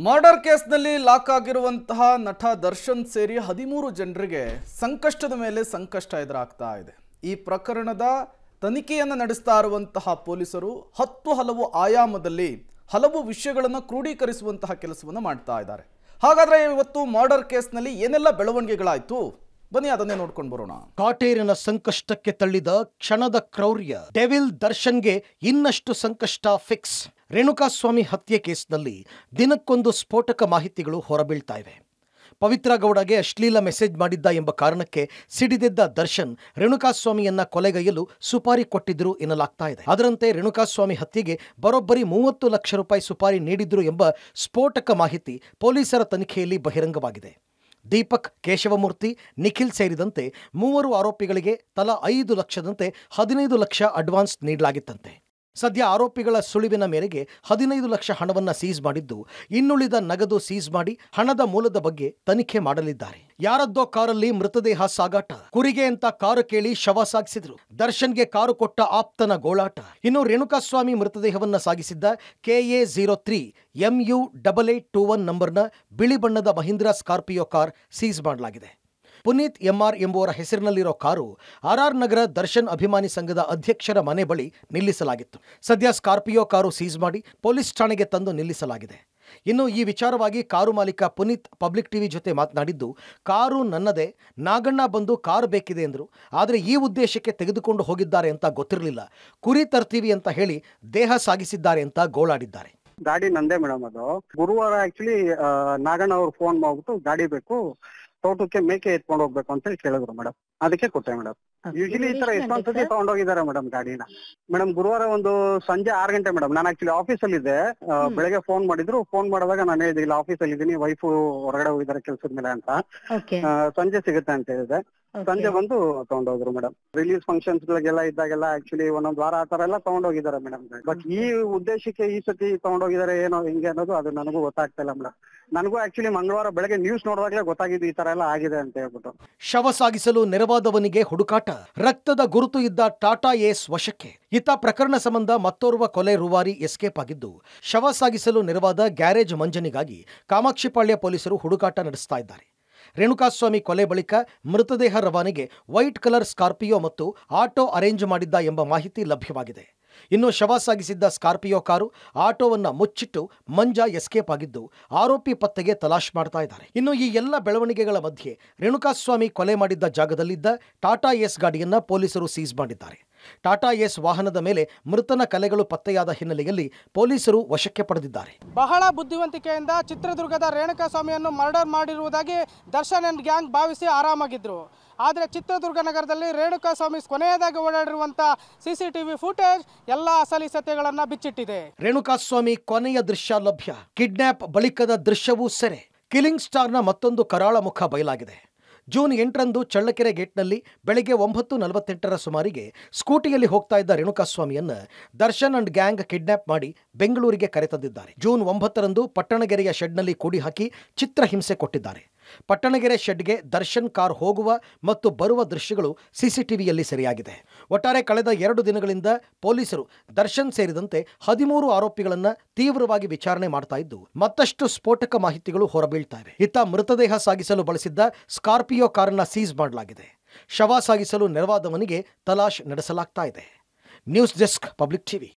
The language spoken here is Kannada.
ಮರ್ಡರ್ ಕೇಸ್ನಲ್ಲಿ ಲಾಕ್ ಆಗಿರುವಂತಹ ನಟ ದರ್ಶನ್ ಸೇರಿ 13 ಜನರಿಗೆ ಸಂಕಷ್ಟದ ಮೇಲೆ ಸಂಕಷ್ಟ ಎದುರಾಗ್ತಾ ಇದೆ. ಈ ಪ್ರಕರಣದ ತನಿಖೆಯನ್ನು ನಡೆಸ್ತಾ ಇರುವಂತಹ ಪೊಲೀಸರು ಹಲವು ಆಯಾಮದಲ್ಲಿ ಹಲವು ವಿಷಯಗಳನ್ನು ಕ್ರೋಢೀಕರಿಸುವಂತಹ ಕೆಲಸವನ್ನು ಮಾಡ್ತಾ ಇದ್ದಾರೆ. ಹಾಗಾದ್ರೆ ಇವತ್ತು ಮರ್ಡರ್ ಕೇಸ್ನಲ್ಲಿ ಏನೆಲ್ಲ ಬೆಳವಣಿಗೆಗಳಾಯಿತು ಬನ್ನಿ ಅದನ್ನೇ ನೋಡ್ಕೊಂಡು ಬರೋಣ. ಕಾಟೇರಿನ ಸಂಕಷ್ಟಕ್ಕೆ ತಳ್ಳಿದ ಕ್ಷಣದ ಕ್ರೌರ್ಯ, ಡೆವಿಲ್ ದರ್ಶನ್ಗೆ ಇನ್ನಷ್ಟು ಸಂಕಷ್ಟ ಫಿಕ್ಸ್. ರೇಣುಕಾಸ್ವಾಮಿ ಹತ್ಯೆ ಕೇಸ್ನಲ್ಲಿ ದಿನಕ್ಕೊಂದು ಸ್ಫೋಟಕ ಮಾಹಿತಿಗಳು ಹೊರಬೀಳ್ತಾ ಇವೆ. ಪವಿತ್ರ ಗೌಡಗೆ ಅಶ್ಲೀಲ ಮೆಸೇಜ್ ಮಾಡಿದ್ದ ಎಂಬ ಕಾರಣಕ್ಕೆ ಸಿಡಿದೆದ್ದ ದರ್ಶನ್ ರೇಣುಕಾಸ್ವಾಮಿಯನ್ನ ಕೊಲೆಗೈಯಲು ಸುಪಾರಿ ಕೊಟ್ಟಿದ್ರು ಎನ್ನಲಾಗ್ತಾ ಇದೆ. ಅದರಂತೆ ರೇಣುಕಾಸ್ವಾಮಿ ಹತ್ಯೆಗೆ ಬರೋಬ್ಬರಿ 30 ಲಕ್ಷ ರೂಪಾಯಿ ಸುಪಾರಿ ನೀಡಿದ್ರು ಎಂಬ ಸ್ಫೋಟಕ ಮಾಹಿತಿ ಪೊಲೀಸರ ತನಿಖೆಯಲ್ಲಿ ಬಹಿರಂಗವಾಗಿದೆ. ದೀಪಕ್, ಕೇಶವಮೂರ್ತಿ, ನಿಖಿಲ್ ಸೇರಿದಂತೆ 3 ಆರೋಪಿಗಳಿಗೆ ತಲಾ 5 ಲಕ್ಷದಂತೆ 15 ಲಕ್ಷ ಅಡ್ವಾನ್ಸ್ ನೀಡಲಾಗಿತ್ತಂತೆ. ಸದ್ಯ ಆರೋಪಿಗಳ ಸುಳಿವಿನ ಮೇರೆಗೆ 15 ಲಕ್ಷ ಹಣವನ್ನು ಸೀಸ್ ಮಾಡಿದ್ದು, ಇನ್ನುಳಿದ ನಗದು ಸೀಸ್ ಮಾಡಿ ಹಣದ ಮೂಲದ ಬಗ್ಗೆ ತನಿಖೆ ಮಾಡಲಿದ್ದಾರೆ. ಯಾರದ್ದೋ ಕಾರಲ್ಲಿ ಮೃತದೇಹ ಸಾಗಾಟ, ಕುರಿಗೆ ಅಂತ ಕಾರು ಕೇಳಿ ಶವ ಸಾಗಿಸಿದ್ರು. ದರ್ಶನ್ಗೆ ಕಾರು ಕೊಟ್ಟ ಆಪ್ತನ ಗೋಳಾಟ. ಇನ್ನು ರೇಣುಕಾಸ್ವಾಮಿ ಮೃತದೇಹವನ್ನ ಸಾಗಿಸಿದ್ದ KA03 MU8821 ನಂಬರ್ನ ಬಿಳಿ ಬಣ್ಣದ ಮಹೀಂದ್ರಾ ಸ್ಕಾರ್ಪಿಯೋ ಕಾರ್ ಸೀಸ್ ಮಾಡಲಾಗಿದೆ. ಪುನೀತ್ MR ಎಂಬುವರ ಹೆಸರಿನಲ್ಲಿರೋ ಕಾರು RR ನಗರ ದರ್ಶನ್ ಅಭಿಮಾನಿ ಸಂಘದ ಅಧ್ಯಕ್ಷರ ಮನೆ ಬಳಿ ನಿಲ್ಲಿಸಲಾಗಿತ್ತು. ಸದ್ಯ ಸ್ಕಾರ್ಪಿಯೋ ಕಾರು ಸೀಸ್ ಮಾಡಿ ಪೊಲೀಸ್ ಠಾಣೆಗೆ ತಂದು ನಿಲ್ಲಿಸಲಾಗಿದೆ. ಇನ್ನು ಈ ವಿಚಾರವಾಗಿ ಕಾರು ಮಾಲೀಕ ಪುನೀತ್ ಪಬ್ಲಿಕ್ ಟಿವಿ ಜೊತೆ ಮಾತನಾಡಿದ್ದು, ಕಾರು ನನ್ನದೇ, ನಾಗಣ್ಣ ಬಂದು ಕಾರು ಬೇಕಿದೆ ಎಂದರು. ಆದರೆ ಈ ಉದ್ದೇಶಕ್ಕೆ ತೆಗೆದುಕೊಂಡು ಹೋಗಿದ್ದಾರೆ ಅಂತ ಗೊತ್ತಿರಲಿಲ್ಲ. ಕುರಿ ತರ್ತೀವಿ ಅಂತ ಹೇಳಿ ದೇಹ ಸಾಗಿಸಿದ್ದಾರೆ ಅಂತ ಗೋಳಾಡಿದ್ದಾರೆ. ಗಾಡಿ ನಂದೇ ಮೇಡಮ್. ಅದು ಗುರುವಾರ ಆಕ್ಚುಲಿ ನಾಗಣ್ಣ ಅವ್ರು ಫೋನ್ ಮಾಡ್ಬಿಟ್ಟು ಗಾಡಿ ಬೇಕು, ತೋಟಕ್ಕೆ ಮೇಕೆ ಎತ್ಕೊಂಡು ಹೋಗ್ಬೇಕು ಅಂತ ಹೇಳಿ ಕೇಳಿದ್ರು ಮೇಡಮ್. ಅದಕ್ಕೆ ಕೊಟ್ಟೆ ಮೇಡಮ್. ಯೂಶಲಿ ಈ ತರ ಎಷ್ಟೊಂದ್ ಸತಿ ತಗೊಂಡೋಗಿದ್ದಾರೆ ಮೇಡಮ್ ಗಾಡಿನ. ಮೇಡಮ್ ಗುರುವಾರ ಒಂದು ಸಂಜೆ 6 ಗಂಟೆ ಮೇಡಮ್. ನಾನು ಆಕ್ಚುಲಿ ಆಫೀಸಲ್ಲಿ ಇದ್ದೆ. ಬೆಳಗ್ಗೆ ಫೋನ್ ಮಾಡಿದ್ರು. ಫೋನ್ ಮಾಡಿದಾಗ ನಾನು ಹೇಳಿದೆ ಇಲ್ಲ ಆಫೀಸಲ್ಲಿ ಇದ್ದೀನಿ, ವೈಫ್ ಹೊರಗಡೆ ಹೋಗಿದ್ದಾರೆ ಕೆಲ್ಸದ ಮೇಲೆ ಅಂತ. ಸಂಜೆ ಸಿಗುತ್ತೆ ಅಂತ ಹೇಳಿದೆ. ಸಂಜೆ ಬಂದು ತಗೊಂಡೋದ್ರು ಮೇಡಮ್. ರಿಲೀಸ್ ಫಂಕ್ಷನ್ಸ್ ಗಳಿಗೆಲ್ಲ ಇದ್ದಾಗೆಲ್ಲ ಆಕ್ಚುಲಿ ಒಂದೊಂದ್ ವಾರ ಆತರ ಎಲ್ಲ ತಗೊಂಡೋಗಿದ್ದಾರೆ ಮೇಡಮ್. ಬಟ್ ಈ ಉದ್ದೇಶಕ್ಕೆ ಈ ಸತಿ ತಗೊಂಡೋಗಿದ್ದಾರೆ ಏನೋ ಹಿಂಗೆ ಅನ್ನೋದು ಅದು ನನಗೂ ಗೊತ್ತಾಗ್ತಾ ಇಲ್ಲ ಮೇಡಮ್. ನನಗೂ ಆಕ್ಚುಲಿ ಮಂಗಳವಾರ ಬೆಳಗ್ಗೆ ನ್ಯೂಸ್ ನೋಡಿದಾಗಲೇ ಗೊತ್ತಾಗಿದ್ದು ಈ ತರ ಎಲ್ಲ ಆಗಿದೆ ಅಂತ ಹೇಳ್ಬಿಟ್ಟು. ಶವ ಸಾಗಿಸಲು ನೆರವಾದವನಿಗೆ ಹುಡುಕಾಟ, ರಕ್ತದ ಗುರುತು ಇದ್ದ ಟಾಟಾ ಏಸ್ ವಶಕ್ಕೆ. ಇತ್ತ ಪ್ರಕರಣ ಸಂಬಂಧ ಮತ್ತೋರ್ವ ಕೊಲೆ ರೂವಾರಿ ಎಸ್ಕೇಪ್ ಆಗಿದ್ದು, ಶವ ಸಾಗಿಸಲು ನೆರವಾದ ಗ್ಯಾರೇಜ್ ಮಂಜನಿಗಾಗಿ ಕಾಮಾಕ್ಷಿಪಾಳ್ಯ ಪೊಲೀಸರು ಹುಡುಕಾಟ ನಡೆಸ್ತಾ ಇದ್ದಾರೆ. ರೇಣುಕಾಸ್ವಾಮಿ ಕೊಲೆ ಬಳಿಕ ಮೃತದೇಹ ರವಾನೆಗೆ ವೈಟ್ ಕಲರ್ ಸ್ಕಾರ್ಪಿಯೋ ಮತ್ತು ಆಟೋ ಅರೇಂಜ್ ಮಾಡಿದ್ದ ಎಂಬ ಮಾಹಿತಿ ಲಭ್ಯವಾಗಿದೆ. ಇನ್ನು ಶವ ಸಾಗಿಸಿದ್ದ ಸ್ಕಾರ್ಪಿಯೋ ಕಾರು, ಆಟೋವನ್ನ ಮುಚ್ಚಿಟ್ಟು ಮಂಜ ಎಸ್ಕೇಪ್ ಆಗಿದ್ದು, ಆರೋಪಿ ಪತ್ತೆಗೆ ತಲಾಶ್ ಮಾಡ್ತಾ ಇದ್ದಾರೆ. ಇನ್ನು ಈ ಎಲ್ಲ ಬೆಳವಣಿಗೆಗಳ ಮಧ್ಯೆ ರೇಣುಕಾಸ್ವಾಮಿ ಕೊಲೆ ಮಾಡಿದ್ದ ಜಾಗದಲ್ಲಿದ್ದ ಟಾಟಾ ಏಸ್ ಗಾಡಿಯನ್ನ ಪೊಲೀಸರು ಸೀಸ್ ಮಾಡಿದ್ದಾರೆ. ಟಾಟಾ ಏಸ್ ವಾಹನದ ಮೇಲೆ ಮೃತನ ಕಲೆಗಳು ಪತ್ತೆಯಾದ ಹಿನ್ನೆಲೆಯಲ್ಲಿ ಪೊಲೀಸರು ವಶಕ್ಕೆ ಪಡೆದಿದ್ದಾರೆ. ಬಹಳ ಬುದ್ಧಿವಂತಿಕೆಯಿಂದ ಚಿತ್ರದುರ್ಗದ ರೇಣುಕಾಸ್ವಾಮಿಯನ್ನು ಮರ್ಡರ್ ಮಾಡಿರುವುದಾಗಿ ದರ್ಶನ್ ಅಂಡ್ ಗ್ಯಾಂಗ್ ಭಾವಿಸಿ ಆರಾಮಾಗಿದ್ರು. ಆದರೆ ಚಿತ್ರದುರ್ಗ ನಗರದಲ್ಲಿ ರೇಣುಕಾಸ್ವಾಮಿ ಕೊನೆಯದಾಗಿ ಓಡಾಡಿರುವಂಥ CCTV ಫುಟೇಜ್ ಎಲ್ಲ ಅಸಲಿ ಸತ್ಯಗಳನ್ನು ಬಿಚ್ಚಿಟ್ಟಿದೆ. ರೇಣುಕಾಸ್ವಾಮಿ ಕೊನೆಯ ದೃಶ್ಯ ಲಭ್ಯ, ಕಿಡ್ನ್ಯಾಪ್ ಬಳಿಕದ ದೃಶ್ಯವೂ ಸೆರೆ. ಕಿಲಿಂಗ್ ಸ್ಟಾರ್ನ ಮತ್ತೊಂದು ಕರಾಳ ಮುಖ ಬಯಲಾಗಿದೆ. ಜೂನ್ 8ರಂದು ಚಳ್ಳಕೆರೆ ಗೇಟ್ನಲ್ಲಿ ಬೆಳಗ್ಗೆ 9:48 ಸುಮಾರಿಗೆ ಸ್ಕೂಟಿಯಲ್ಲಿ ಹೋಗ್ತಾ ಇದ್ದ ರೇಣುಕಾಸ್ವಾಮಿಯನ್ನ ದರ್ಶನ್ ಅಂಡ್ ಗ್ಯಾಂಗ್ ಕಿಡ್ನ್ಯಾಪ್ ಮಾಡಿ ಬೆಂಗಳೂರಿಗೆ ಕರೆತಂದಿದ್ದಾರೆ. ಜೂನ್ 9ರಂದು ಪಟ್ಟಣಗೆರೆಯ ಶೆಡ್ನಲ್ಲಿ ಕೂಡಿ ಹಾಕಿ ಚಿತ್ರಹಿಂಸೆ ಕೊಟ್ಟಿದ್ದಾರೆ. ಪಟ್ಟಣಗೆರೆ ಶೆಡ್ಗೆ ದರ್ಶನ್ ಕಾರ್ ಹೋಗುವ ಮತ್ತು ಬರುವ ದೃಶ್ಯಗಳು CCTVಯಲ್ಲಿ ಸೆರೆಯಾಗಿದೆ. ಒಟ್ಟಾರೆ ಕಳೆದ 2 ದಿನಗಳಿಂದ ಪೊಲೀಸರು ದರ್ಶನ್ ಸೇರಿದಂತೆ 13 ಆರೋಪಿಗಳನ್ನ ತೀವ್ರವಾಗಿ ವಿಚಾರಣೆ ಮಾಡ್ತಾ ಇದ್ದು, ಮತ್ತಷ್ಟು ಸ್ಫೋಟಕ ಮಾಹಿತಿಗಳು ಹೊರಬೀಳ್ತಾ ಇವೆ. ಇತ್ತ ಮೃತದೇಹ ಸಾಗಿಸಲು ಬಳಸಿದ್ದ ಸ್ಕಾರ್ಪಿಯೋ ಕಾರನ್ನ ಸೀಸ್ ಮಾಡಲಾಗಿದೆ. ಶವ ಸಾಗಿಸಲು ನೆರವಾದವನಿಗೆ ತಲಾಶ್ ನಡೆಸಲಾಗ್ತಾ ಇದೆ. News desk, public TV.